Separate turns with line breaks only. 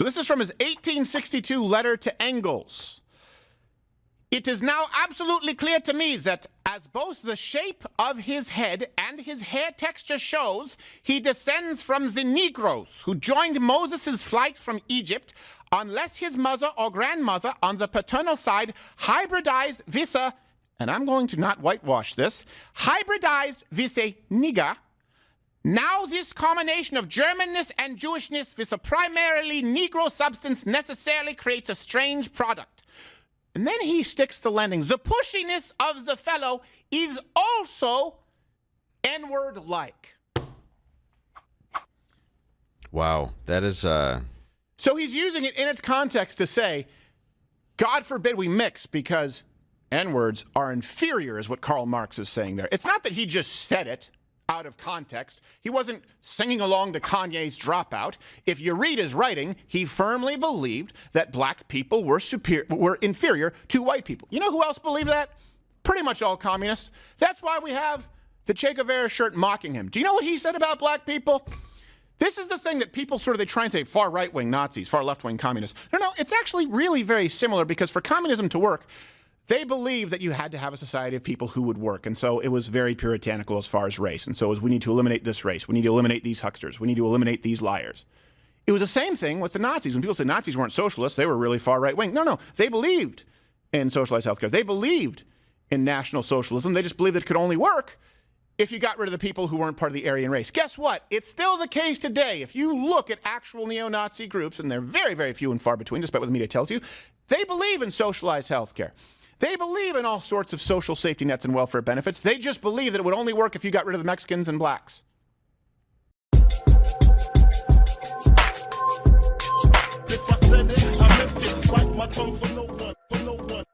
So this is from his 1862 letter to Engels. It is now absolutely clear to me that as both the shape of his head and his hair texture shows, he descends from the Negroes who joined Moses' flight from Egypt, unless his mother or grandmother on the paternal side hybridized with a, and I'm going to not whitewash this, hybridized with a nigger. Now this combination of Germanness and Jewishness with a primarily Negro substance necessarily creates a strange product. And then he sticks the landing. The pushiness of the fellow is also N-word-like.
Wow, that is...
So he's using it in its context to say, God forbid we mix because N-words are inferior, is what Karl Marx is saying there. It's not that he just said it out of context. He wasn't singing along to Kanye's Dropout. If you read his writing, he firmly believed that black people were inferior to white people. You know who else believed that? Pretty much all communists. That's why we have the Che Guevara shirt mocking him. Do you know what he said about black people? This is the thing that people they try and say far right-wing Nazis, far left-wing communists. No, it's actually really very similar, because for communism to work, they believed that you had to have a society of people who would work. And so it was very puritanical as far as race. And so it was, we need to eliminate this race. We need to eliminate these hucksters. We need to eliminate these liars. It was the same thing with the Nazis. When people say Nazis weren't socialists, they were really far right-wing. No, they believed in socialized healthcare. They believed in National Socialism. They just believed it could only work if you got rid of the people who weren't part of the Aryan race. Guess what? It's still the case today. If you look at actual neo-Nazi groups, and they're very, very few and far between, despite what the media tells you, they believe in socialized healthcare. They believe in all sorts of social safety nets and welfare benefits. They just believe that it would only work if you got rid of the Mexicans and blacks.
If I said it, I meant it. Bite my tongue for no one, for no one.